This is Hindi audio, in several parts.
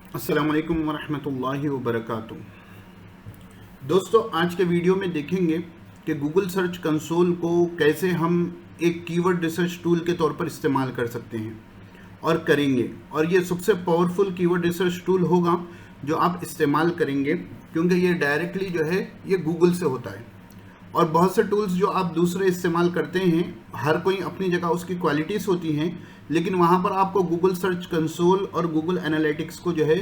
अस्सलाम वालेकुम वरहमतुल्लाहि वबरकातुहू। दोस्तों, आज के वीडियो में देखेंगे कि गूगल सर्च कंसोल को कैसे हम एक कीवर्ड रिसर्च टूल के तौर पर इस्तेमाल कर सकते हैं और करेंगे। और ये सबसे पावरफुल कीवर्ड रिसर्च टूल होगा जो आप इस्तेमाल करेंगे, क्योंकि ये डायरेक्टली जो है ये गूगल से होता है। और बहुत से टूल्स जो आप दूसरे इस्तेमाल करते हैं, हर कोई अपनी जगह उसकी क्वालिटीज़ होती हैं, लेकिन वहाँ पर आपको गूगल सर्च कंसोल और गूगल एनालिटिक्स को जो है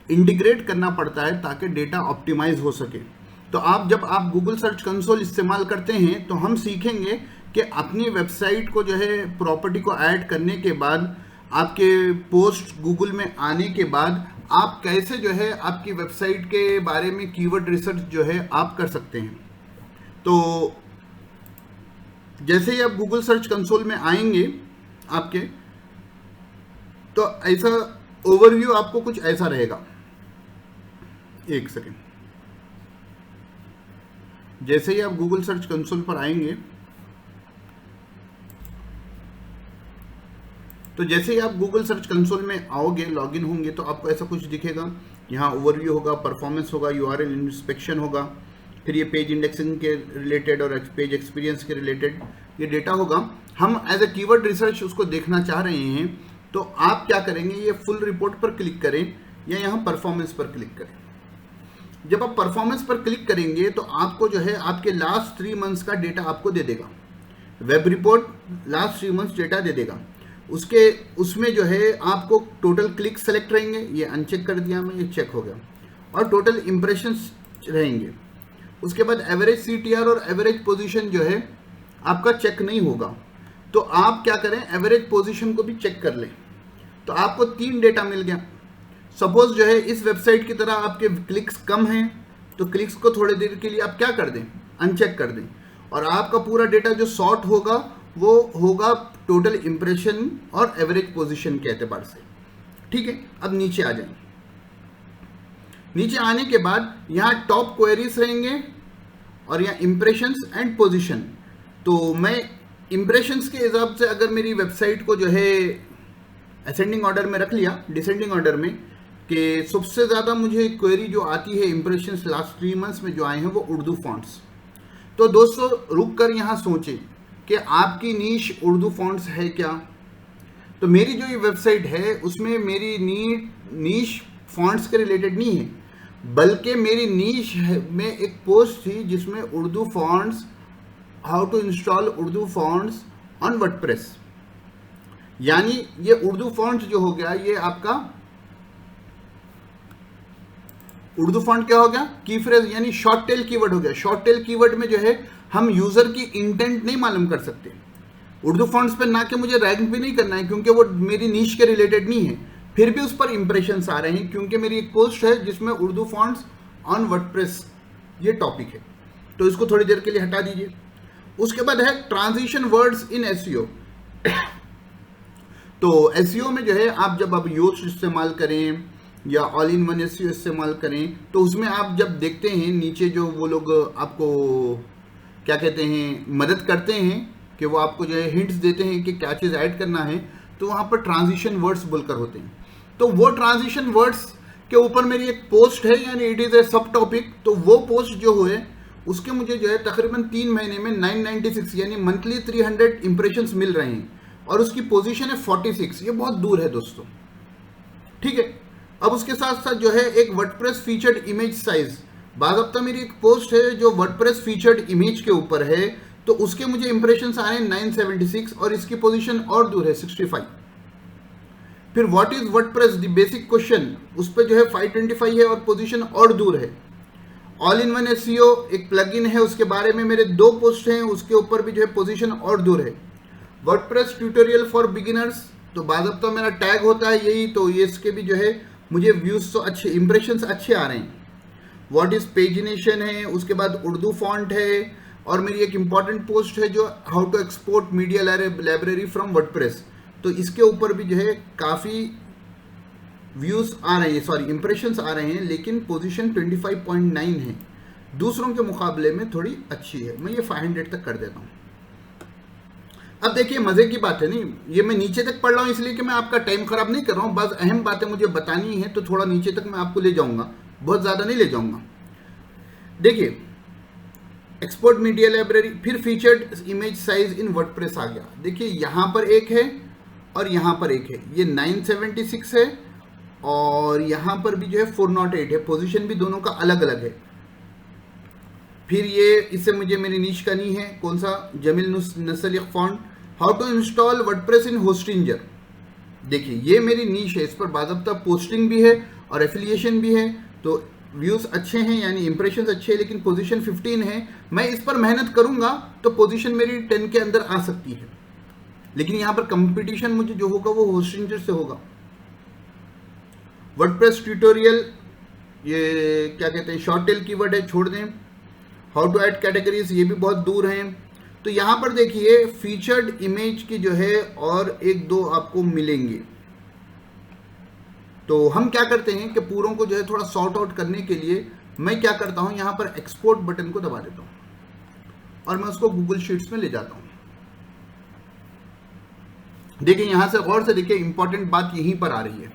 इंटीग्रेट करना पड़ता है ताकि डेटा ऑप्टिमाइज हो सके। तो जब आप गूगल सर्च कंसोल इस्तेमाल करते हैं तो हम सीखेंगे कि अपनी वेबसाइट को जो है प्रॉपर्टी को ऐड करने के बाद, आपके पोस्ट गूगल में आने के बाद आप कैसे जो है आपकी वेबसाइट के बारे में कीवर्ड रिसर्च जो है आप कर सकते हैं। तो जैसे ही आप गूगल सर्च कंसोल में आएंगे आपके, तो ऐसा ओवरव्यू आपको कुछ ऐसा रहेगा। एक सेकेंड। जैसे ही आप गूगल सर्च कंसोल पर आएंगे, तो जैसे ही आप गूगल सर्च कंसोल में आओगे, लॉगिन होंगे, तो आपको ऐसा कुछ दिखेगा। यहाँ ओवरव्यू होगा, परफॉर्मेंस होगा, यूआरएल इंस्पेक्शन होगा, फिर ये पेज इंडेक्सिंग के रिलेटेड और पेज एक्सपीरियंस के रिलेटेड ये डेटा होगा। हम एज ए कीवर्ड रिसर्च उसको देखना चाह रहे हैं, तो आप क्या करेंगे, ये फुल रिपोर्ट पर क्लिक करें या यहाँ परफॉर्मेंस पर क्लिक करें। जब आप परफॉर्मेंस पर क्लिक करेंगे तो आपको जो है आपके लास्ट 3 मंथ्स का डेटा आपको दे देगा। Web report last 3 months data दे देगा। उसमें जो है आपको टोटल क्लिक सेलेक्ट रहेंगे, ये अनचेक कर दिया मैं, ये चेक हो गया, और टोटल इंप्रेशंस रहेंगे। उसके बाद एवरेज सीटीआर और एवरेज पोजीशन जो है आपका चेक नहीं होगा। तो आप क्या करें, एवरेज पोजीशन को भी चेक कर लें। तो आपको 3 डेटा मिल गया। सपोज जो है इस वेबसाइट की तरह आपके क्लिक्स कम हैं, तो क्लिक्स को थोड़ी देर के लिए आप क्या कर दें, अनचेक कर दें, और आपका पूरा डेटा जो सॉर्ट होगा वो होगा टोटल इंप्रेशन और एवरेज पोजीशन के एतबार से। ठीक है, अब नीचे आ जाएं। नीचे आने के बाद यहाँ टॉप क्वेरीज रहेंगे और यहाँ इंप्रेशंस एंड पोजीशन। तो मैं इंप्रेशंस के हिसाब से अगर मेरी वेबसाइट को जो है असेंडिंग ऑर्डर में रख लिया, डिसेंडिंग ऑर्डर में, कि सबसे ज़्यादा मुझे क्वेरी जो आती है इंप्रेशंस लास्ट 3 मंथ्स में जो आए हैं वो उर्दू फॉन्ट्स। तो दोस्तों रुक कर यहाँ सोचें कि आपकी नीश उर्दू फॉन्ट्स है क्या। तो मेरी जो ये वेबसाइट है उसमें मेरी नीश फॉन्ट्स के रिलेटेड नहीं है, बल्कि मेरी नीश में एक पोस्ट थी जिसमें Urdu fonts, how to install Urdu fonts on WordPress. यानी ये उर्दू फॉन्ट्स जो हो गया, ये आपका उर्दू फॉन्ट क्या हो गया, की फ्रेज यानी शॉर्ट टेल कीवर्ड हो गया। शॉर्ट टेल कीवर्ड में जो है हम यूजर की इंटेंट नहीं मालूम कर सकते। उर्दू फॉन्ट्स पे ना कि मुझे रैंक भी नहीं करना है, क्योंकि वो मेरी नीश के रिलेटेड नहीं है, फिर भी उस पर इंप्रेशंस आ रहे हैं, क्योंकि मेरी एक पोस्ट है जिसमें उर्दू फॉन्ट्स ऑन वर्डप्रेस ये टॉपिक है। तो इसको थोड़ी देर के लिए हटा दीजिए। उसके बाद है ट्रांजिशन वर्ड्स इन एसईओ। तो एसईओ में जो है आप जब अब योस्ट इस्तेमाल करें या ऑल इन वन एसईओ इस्तेमाल करें, तो उसमें आप जब देखते हैं नीचे जो वो लोग आपको क्या कहते हैं, मदद करते हैं कि वो आपको जो है हिंट्स देते हैं कि क्या चीज़ ऐड करना है, तो वहाँ पर ट्रांजिशन वर्ड्स बोलकर होते हैं। तो वो ट्रांजिशन वर्ड्स के ऊपर मेरी एक पोस्ट है, यानी इट इज़ ए सब टॉपिक। तो वो पोस्ट जो है उसके मुझे जो है तकरीबन 3 महीने में 996 यानी मंथली 300 इंप्रेशंस मिल रहे हैं, और उसकी पोजीशन है 46। ये बहुत दूर है दोस्तों। ठीक है, अब उसके साथ साथ जो है एक वर्डप्रेस फीचर्ड इमेज साइज, बाज़ाब्ता मेरी एक पोस्ट है जो वर्डप्रेस फीचर्ड इमेज के ऊपर है, तो उसके मुझे इंप्रेशंस आ रहे हैं 976 और इसकी पोजीशन और दूर है 65। फिर what is WordPress the basic question, उस पर जो है 525 है और पोजीशन और दूर है। ऑल इन वन एसईओ एक प्लगइन है, उसके बारे में मेरे 2 पोस्ट हैं, उसके ऊपर भी जो है पोजीशन और दूर है। वर्डप्रेस ट्यूटोरियल फॉर बिगिनर्स, तो बाज़ाब्ता मेरा टैग होता है यही, तो ये इसके भी जो है मुझे व्यूज तो अच्छे, इंप्रेशंस अच्छे आ रहे हैं। व्हाट इज पेजिनेशन है, उसके बाद उर्दू फॉन्ट है, और मेरी एक इंपॉर्टेंट पोस्ट है जो how to export media library from WordPress. तो इसके ऊपर भी जो है काफ़ी व्यूज आ रहे हैं, सॉरी इंप्रेशंस आ रहे हैं, लेकिन पोजीशन 25.9 है, दूसरों के मुकाबले में थोड़ी अच्छी है। मैं ये 500 तक कर देता हूँ। अब देखिए मजे की बात है, नहीं ये मैं नीचे तक पढ़ रहा हूँ इसलिए कि मैं आपका टाइम खराब नहीं कर रहा हूँ, बस अहम बातें मुझे बतानी है तो थोड़ा नीचे तक मैं आपको ले जाऊंगा, बहुत ज्यादा नहीं ले जाऊंगा। देखिए एक्सपोर्ट मीडिया लाइब्रेरी, फिर featured image size in WordPress आ गया। देखिए यहाँ पर एक है और यहाँ पर एक है, ये 976 है और यहाँ पर भी जो है 408 है, पोजीशन भी दोनों का अलग अलग है। फिर ये इससे मुझे मेरी नीश करनी है, कौन सा, Jameel Nastaliq font, how to install WordPress in Hostinger. देखिए ये मेरी नीश है, इस पर बाज़ाब्ता पोस्टिंग भी है और एफिलिएशन भी है, तो व्यूज़ अच्छे हैं यानी इंप्रेशंस अच्छे हैं, लेकिन पोजीशन 15 है। मैं इस पर मेहनत करूंगा तो पोजीशन मेरी 10 के अंदर आ सकती है, लेकिन यहाँ पर कंपटीशन मुझे जो होगा वो होस्टिंजर से होगा। वर्डप्रेस ट्यूटोरियल, ये क्या कहते हैं, शॉर्ट टेल कीवर्ड है, छोड़ दें। हाउ टू ऐड कैटेगरीज, ये भी बहुत दूर हैं। तो यहाँ पर देखिए फीचर्ड इमेज की जो है और एक दो आपको मिलेंगे। तो हम क्या करते हैं कि पूरों को जो है थोड़ा सॉर्ट आउट करने के लिए मैं क्या करता हूँ, यहाँ पर एक्सपोर्ट बटन को दबा देता हूँ और मैं उसको गूगल शीट्स में ले जाता हूँ। देखिए यहाँ से गौर से देखिए, इंपॉर्टेंट बात यहीं पर आ रही है।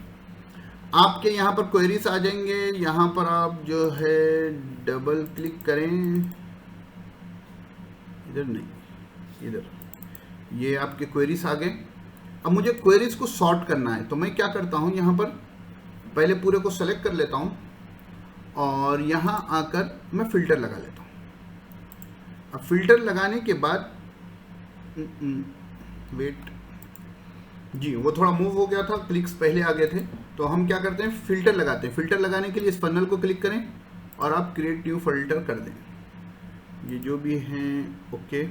आपके यहाँ पर क्वेरीज आ जाएंगे, यहाँ पर आप जो है डबल क्लिक करें, इधर नहीं, इधर, ये आपके क्वेरीज आ गए। अब मुझे क्वेरीज को सॉर्ट करना है, तो मैं क्या करता हूँ, यहाँ पर पहले पूरे को सेलेक्ट कर लेता हूँ और यहाँ आकर मैं फिल्टर लगा लेता हूँ। अब फिल्टर लगाने के बाद वेट जी, वो थोड़ा मूव हो गया था, क्लिक्स पहले आ गए थे, तो हम क्या करते हैं, फिल्टर लगाते हैं। फिल्टर लगाने के लिए इस फनल को क्लिक करें और आप क्रिएट न्यू फिल्टर कर दें, ये जो भी हैं ओके।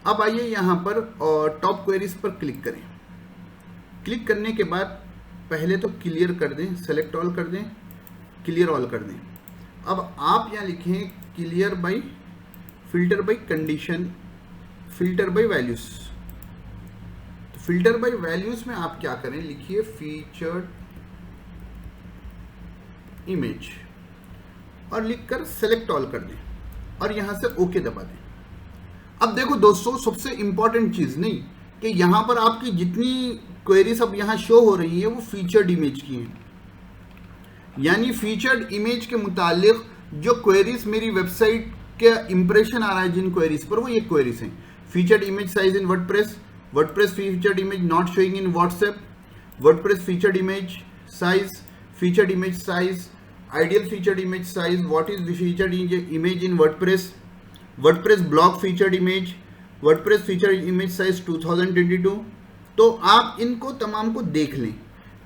अब आइए यहाँ पर और टॉप क्वेरीज पर क्लिक करें। क्लिक करने के बाद पहले तो क्लियर कर दें, सेलेक्ट ऑल कर दें, क्लियर ऑल कर दें। अब आप यहाँ लिखें clear by filter by condition, filter by values. तो फिल्टर बाय वैल्यूज में आप क्या करें, लिखिए फीचर्ड इमेज और लिखकर सेलेक्ट ऑल कर दें और यहां से ओके दबा दें। अब देखो दोस्तों, सबसे इंपॉर्टेंट चीज नहीं कि यहां पर आपकी जितनी क्वेरीज अब यहां शो हो रही है वो फीचर्ड इमेज की हैं, यानी फीचर्ड इमेज के मुतालिक जो क्वेरीज मेरी वेबसाइट के इंप्रेशन आ रहा है जिन क्वेरीज पर, वो ये क्वेरीज हैं। Featured image size in WordPress, WordPress featured image not showing in WhatsApp, WordPress featured image size, featured image size, ideal featured image size, what is featured image in WordPress, WordPress blog featured image, WordPress featured image size 2022। तो आप इनको तमाम को देख लें।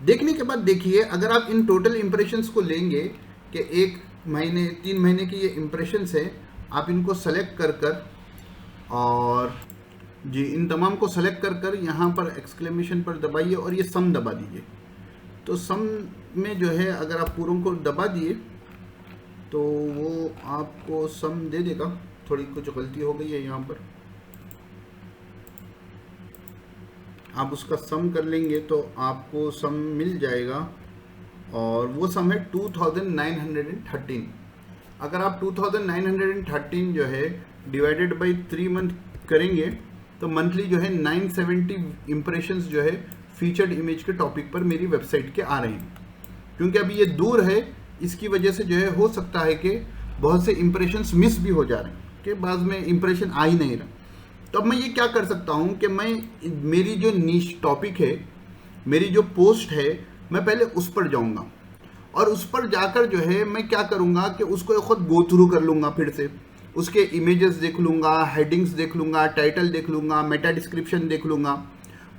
देखने के बाद देखिए, अगर आप इन टोटल इंप्रेशंस को लेंगे कि 1 महीने 3 महीने की ये इंप्रेशंस है, आप इनको सेलेक्ट कर कर और जी इन तमाम को सेलेक्ट कर कर यहाँ पर एक्सक्लेमेशन पर दबाइए और ये सम दबा दीजिए। तो सम में जो है अगर आप पूरों को दबा दिए तो वो आपको सम दे देगा। थोड़ी कुछ गलती हो गई है यहाँ पर, आप उसका सम कर लेंगे तो आपको सम मिल जाएगा और वो सम है 2913। अगर आप 2913 जो है डिवाइडेड बाई 3 मंथ करेंगे तो मंथली जो है 970 इंप्रेशंस जो है फीचर्ड इमेज के टॉपिक पर मेरी वेबसाइट के आ रहे हैं। क्योंकि अभी ये दूर है, इसकी वजह से जो है हो सकता है कि बहुत से इंप्रेशंस मिस भी हो जा रहे हैं कि बाद में इंप्रेशन आ ही नहीं रहा। तो अब मैं ये क्या कर सकता हूँ कि मैं मेरी जो नीश टॉपिक है, मेरी जो पोस्ट है, मैं पहले उस पर जाऊँगा और उस पर जाकर जो है मैं क्या करूँगा कि उसको खुद गो थ्रू कर लूँगा, फिर से उसके इमेजेस देख लूँगा, हेडिंग्स देख लूँगा, टाइटल देख लूँगा, मेटा डिस्क्रिप्शन देख लूँगा।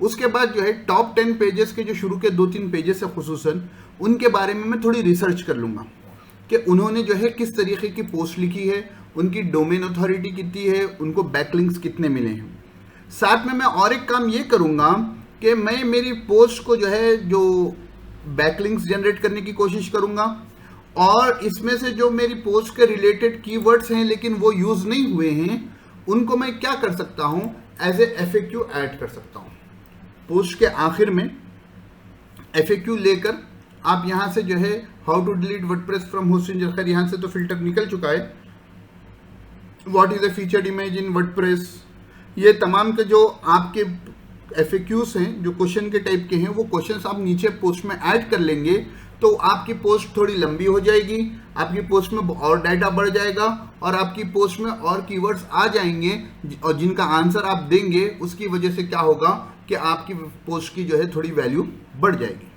उसके बाद जो है टॉप 10 पेजेस के जो शुरू के 2-3 पेजेस है खुसूसन, उनके बारे में मैं थोड़ी रिसर्च कर लूँगा कि उन्होंने जो है किस तरीके की पोस्ट लिखी है, उनकी डोमेन अथॉरिटी कितनी है, उनको बैकलिंक्स कितने मिले हैं। साथ में मैं और एक काम ये करूँगा कि मैं मेरी पोस्ट को जो है जो बैकलिंक्स जनरेट करने की कोशिश करूँगा और इसमें से जो मेरी पोस्ट के रिलेटेड कीवर्ड्स हैं लेकिन वो यूज़ नहीं हुए हैं, उनको मैं क्या कर सकता हूँ, एज ए FAQ ऐड कर सकता हूँ। पोस्ट के आखिर में FAQ लेकर आप यहां से जो है how to delete WordPress from Hostinger, खैर यहां से तो फिल्टर निकल चुका है। What is a featured image in WordPress, ये तमाम के जो आपके FAQs हैं, जो क्वेश्चन के टाइप के हैं, वो क्वेश्चंस आप नीचे पोस्ट में ऐड कर लेंगे तो आपकी पोस्ट थोड़ी लंबी हो जाएगी, आपकी पोस्ट में और डाटा बढ़ जाएगा और आपकी पोस्ट में और कीवर्ड्स आ जाएंगे और जिनका आंसर आप देंगे उसकी वजह से क्या होगा कि आपकी पोस्ट की जो है थोड़ी वैल्यू बढ़ जाएगी।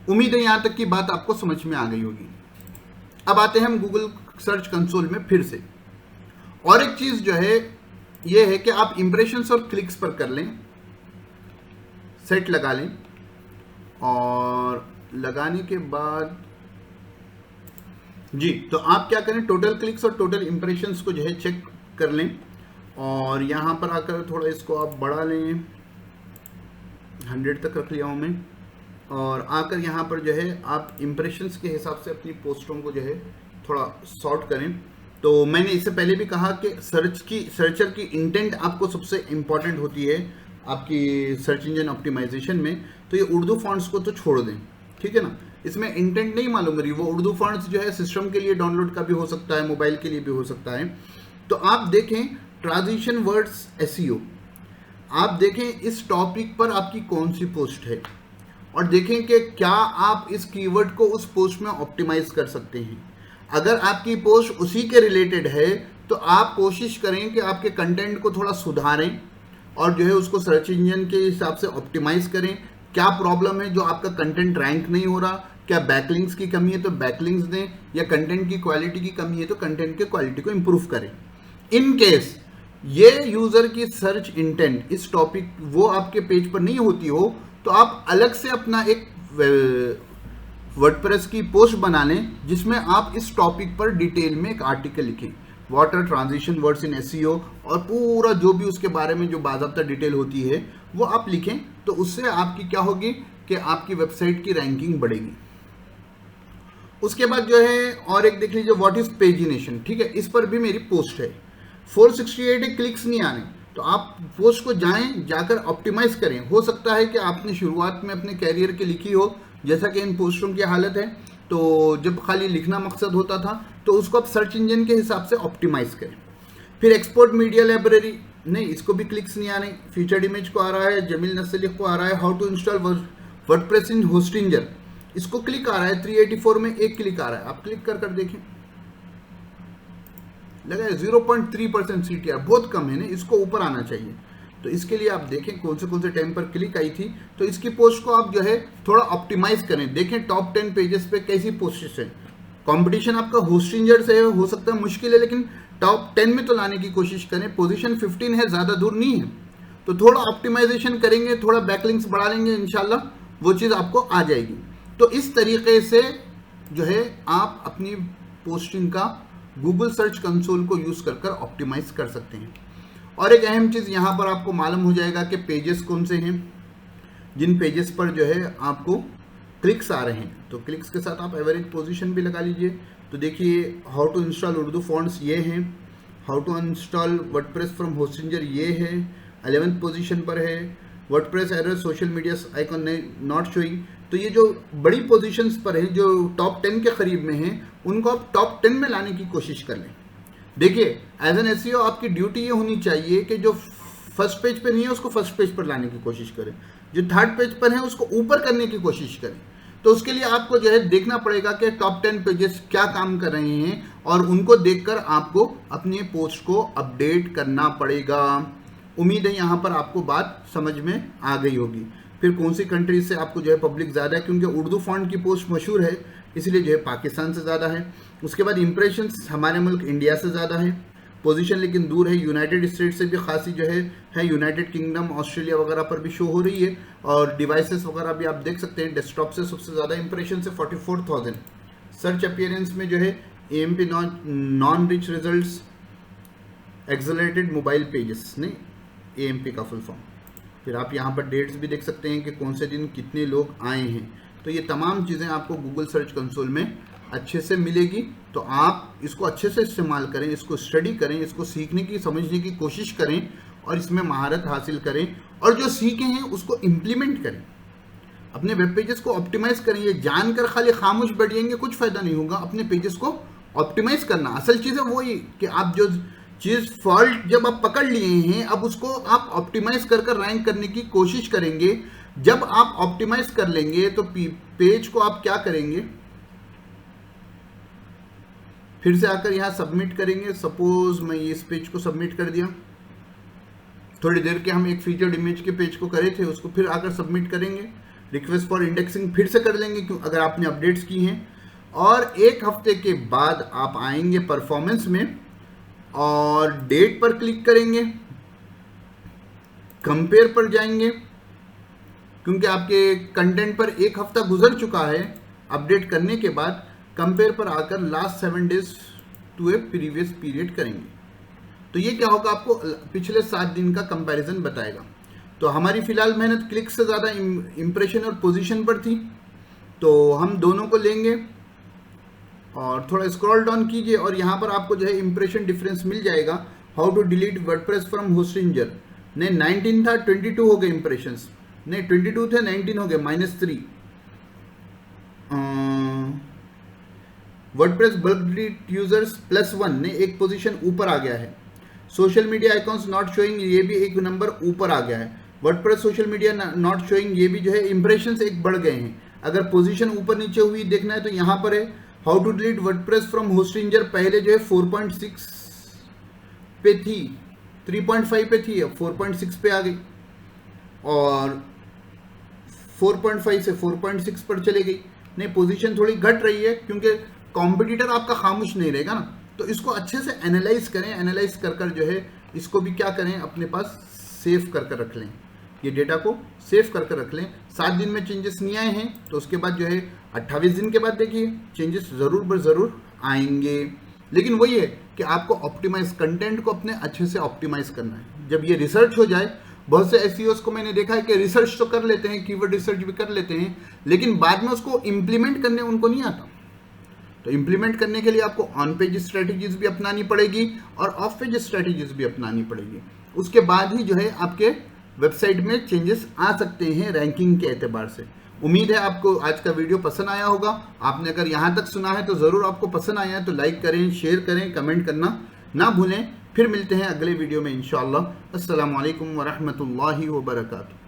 उम्मीद है यहां तक की बात आपको समझ में आ गई होगी। अब आते हैं हम गूगल सर्च कंसोल में फिर से। और एक चीज जो है ये है कि आप इंप्रेशंस और क्लिक्स पर कर लें, सेट लगा लें और लगाने के बाद जी तो आप क्या करें, टोटल क्लिक्स और टोटल इंप्रेशंस को जो है चेक कर लें और यहां पर आकर थोड़ा इसको आप बढ़ा लें, 100 तक रख लिया हूं मैं, और आकर यहां पर जो है आप इंप्रेशंस के हिसाब से अपनी पोस्टों को जो है थोड़ा सॉर्ट करें। तो मैंने इससे पहले भी कहा कि सर्चर की इंटेंट आपको सबसे इंपॉर्टेंट होती है आपकी सर्च इंजन ऑप्टिमाइजेशन में। तो ये उर्दू फॉन्ट्स को तो छोड़ दें, ठीक है ना, इसमें इंटेंट नहीं मालूम रही, वो उर्दू फॉन्ट्स जो है सिस्टम के लिए डाउनलोड का भी हो सकता है, मोबाइल के लिए भी हो सकता है। तो आप देखें ट्रांजिशन वर्ड्स SEO, आप देखें इस टॉपिक पर आपकी कौन सी पोस्ट है और देखें कि क्या आप इस कीवर्ड को उस पोस्ट में ऑप्टिमाइज कर सकते हैं। अगर आपकी पोस्ट उसी के रिलेटेड है तो आप कोशिश करें कि आपके कंटेंट को थोड़ा सुधारें और जो है उसको सर्च इंजन के हिसाब से ऑप्टिमाइज करें। क्या प्रॉब्लम है जो आपका कंटेंट रैंक नहीं हो रहा, क्या बैकलिंक्स की कमी है तो बैकलिंक्स दें, या कंटेंट की क्वालिटी की कमी है तो कंटेंट की क्वालिटी को इंप्रूव करें। इन केस ये यूजर की सर्च इंटेंट इस टॉपिक वो आपके पेज पर नहीं होती हो तो आप अलग से अपना एक वर्डप्रेस की पोस्ट बना लें जिसमें आप इस टॉपिक पर डिटेल में एक आर्टिकल लिखें, what are transition words in SEO, और पूरा जो भी उसके बारे में जो बाज़ाब्ता डिटेल होती है वो आप लिखें। तो उससे आपकी क्या होगी कि आपकी वेबसाइट की रैंकिंग बढ़ेगी। उसके बाद जो है और एक देख लीजिए, व्हाट इज पेजिनेशन, ठीक है, इस पर भी मेरी पोस्ट है, 468 क्लिक्स नहीं आने, तो आप पोस्ट को जाकर ऑप्टिमाइज करें। हो सकता है कि आपने शुरुआत में अपने कैरियर की लिखी हो, जैसा कि इन पोस्टों की हालत है, तो जब खाली लिखना मकसद होता था तो उसको आप सर्च इंजन के हिसाब से ऑप्टिमाइज करें। फिर एक्सपोर्ट मीडिया लाइब्रेरी, नहीं इसको भी क्लिक्स नहीं आने, फीचर्ड इमेज को आ रहा है, जमील नस्लिक को आ रहा है, how to install WordPress in Hostinger, इसको क्लिक आ रहा है, 384 में एक क्लिक आ रहा है, आप क्लिक कर देखें, लगा है 0.3% CTR, बहुत कम है ना, इसको ऊपर आना चाहिए। तो इसके लिए आप देखें कौन से टाइम पर क्लिक आई थी, तो इसकी पोस्ट को आप जो है थोड़ा ऑप्टिमाइज करें, देखें टॉप 10 पेजेस पे कैसी पोस्ट है। कंपटीशन आपका होस्टिंजर से हो सकता है मुश्किल है, लेकिन टॉप 10 में तो लाने की कोशिश करें, पोजीशन 15 है, ज़्यादा दूर नहीं है, तो थोड़ा ऑप्टिमाइजेशन करेंगे, थोड़ा बैकलिंक्स बढ़ा लेंगे, इंशाल्लाह वो चीज़ आपको आ जाएगी। तो इस तरीके से जो है आप अपनी पोस्टिंग का गूगल सर्च कंसोल को यूज़ कर ऑप्टिमाइज कर सकते हैं। और एक अहम चीज़ यहाँ पर आपको मालूम हो जाएगा कि पेजेस कौन से हैं, जिन पेजेस पर जो है आपको क्लिक्स आ रहे हैं, तो क्लिक्स के साथ आप एवरेज पोजीशन भी लगा लीजिए। तो देखिए how to install Urdu fonts ये हैं, how to install WordPress from Hostinger ये है, 11th पोजीशन पर है, WordPress error social media icon not showing. तो ये जो बड़ी पोजीशंस पर हैं, जो टॉप 10 के करीब में हैं, उनको आप टॉप 10 में लाने की कोशिश कर लें। देखिए एज एन SEO आपकी ड्यूटी ये होनी चाहिए कि जो फर्स्ट पेज पर नहीं है उसको फर्स्ट पेज पर लाने की कोशिश करें, जो थर्ड पेज पर है उसको ऊपर करने की कोशिश करें। तो उसके लिए आपको जो है देखना पड़ेगा कि टॉप 10 पेजेस क्या काम कर रहे हैं और उनको देखकर आपको अपनी पोस्ट को अपडेट करना पड़ेगा। उम्मीद है यहाँ पर आपको बात समझ में आ गई होगी। फिर कौन सी कंट्री से आपको जो है पब्लिक ज़्यादा है, क्योंकि उर्दू फॉन्ट की पोस्ट मशहूर है इसलिए जो है पाकिस्तान से ज़्यादा है। उसके बाद इंप्रेशंस हमारे मुल्क इंडिया से ज़्यादा है, पोजीशन लेकिन दूर है, यूनाइटेड स्टेट्स से भी खासी जो है यूनाइटेड किंगडम ऑस्ट्रेलिया वगैरह पर भी शो हो रही है। और डिवाइसेस वगैरह भी आप देख सकते हैं, डेस्कटॉप से सबसे ज़्यादा इंप्रेशन से 44,000। सर्च अपीयरेंस में जो है AMP non rich results, accelerated mobile pages ने AMP का फुल फॉर्म। फिर आप यहाँ पर डेट्स भी देख सकते हैं कि कौन से दिन कितने लोग आए हैं। तो ये तमाम चीज़ें आपको गूगल सर्च कंसोल में अच्छे से मिलेगी। तो आप इसको अच्छे से इस्तेमाल करें, इसको स्टडी करें, इसको सीखने की समझने की कोशिश करें और इसमें महारत हासिल करें, और जो सीखे हैं उसको इम्प्लीमेंट करें, अपने वेब पेजेस को ऑप्टिमाइज करें। ये जानकर खाली खामोश बैठ जाएंगे कुछ फ़ायदा नहीं होगा। अपने पेजेस को ऑप्टिमाइज करना असल चीज़ है, वही कि आप जो चीज फॉल्ट जब आप पकड़ लिए हैं, अब उसको आप ऑप्टिमाइज कर रैंक करने की कोशिश करेंगे। जब आप ऑप्टिमाइज कर लेंगे तो पेज को आप क्या करेंगे, फिर से आकर यहां सबमिट करेंगे। सपोज मैं इस पेज को सबमिट कर दिया, थोड़ी देर के हम एक फीचर्ड इमेज के पेज को करे थे, उसको फिर आकर सबमिट करेंगे। रिक्वेस्ट फॉर इंडेक्सिंग फिर से कर लेंगे क्यों, अगर आपने अपडेट्स की हैं। और एक हफ्ते के बाद आप आएंगे परफॉर्मेंस में और डेट पर क्लिक करेंगे, कंपेयर पर जाएंगे, क्योंकि आपके कंटेंट पर एक हफ्ता गुजर चुका है अपडेट करने के बाद। कंपेयर पर आकर last 7 days to a previous period करेंगे, तो ये क्या होगा, आपको पिछले 7 दिन का कंपैरिजन बताएगा। तो हमारी फिलहाल मेहनत क्लिक से ज़्यादा इंप्रेशन और पोजीशन पर थी, तो हम दोनों को लेंगे और थोड़ा स्क्रॉल डाउन कीजिए और यहाँ पर आपको जो है इंप्रेशन डिफरेंस मिल जाएगा। How to delete WordPress from Hostinger, नहीं 19 था 22 हो गए इंप्रेशंस, नहीं 22 थे 19 हो गए, -3। वर्डप्रेस बल्क डिलीट यूजर्स +1 ने एक पोजीशन ऊपर आ गया है। Social media icons not showing, ये भी एक नंबर ऊपर आ गया है। WordPress social media not showing, ये भी जो है इंप्रेशंस एक बढ़ गए हैं। अगर पोजीशन ऊपर नीचे हुई देखना है तो यहाँ पर है how to delete WordPress from Hostinger, पहले जो है 4.6 पे थी, 3.5 पे थी, अब 4.6 पे आ गई और 4.5 से 4.6 पर चले गई। नहीं, पोजीशन थोड़ी घट रही है क्योंकि कॉम्पिटिटर आपका खामोश नहीं रहेगा ना। तो इसको अच्छे से एनालाइज करें, एनालाइज कर जो है इसको भी क्या करें, अपने पास सेव कर रख लें, ये डेटा को सेव कर रख लें। 7 दिन में चेंजेस नहीं आए हैं तो उसके बाद जो है 28 दिन के बाद देखिए चेंजेस ज़रूर बर ज़रूर आएंगे। लेकिन वही है कि आपको ऑप्टिमाइज कंटेंट को अपने अच्छे से ऑप्टिमाइज करना है। जब ये रिसर्च हो जाए, बहुत से एसईओस को मैंने देखा है कि रिसर्च तो कर लेते हैं, कीवर्ड रिसर्च भी कर लेते हैं, लेकिन बाद में उसको इम्प्लीमेंट करने उनको नहीं आता। तो इम्प्लीमेंट करने के लिए आपको ऑन पेज स्ट्रेटेजीज भी अपनानी पड़ेगी और ऑफ पेज स्ट्रेटेजीज भी अपनानी पड़ेगी। उसके बाद ही जो है आपके वेबसाइट में चेंजेस आ सकते हैं रैंकिंग के एतबार से। उम्मीद है आपको आज का वीडियो पसंद आया होगा। आपने अगर यहाँ तक सुना है तो ज़रूर आपको पसंद आया है तो लाइक करें, शेयर करें, कमेंट करना ना भूलें। फिर मिलते हैं अगले वीडियो में इंशाअल्लाह। अस्सलामु अलैकुम व रहमतुल्लाहि व बरकातुहू।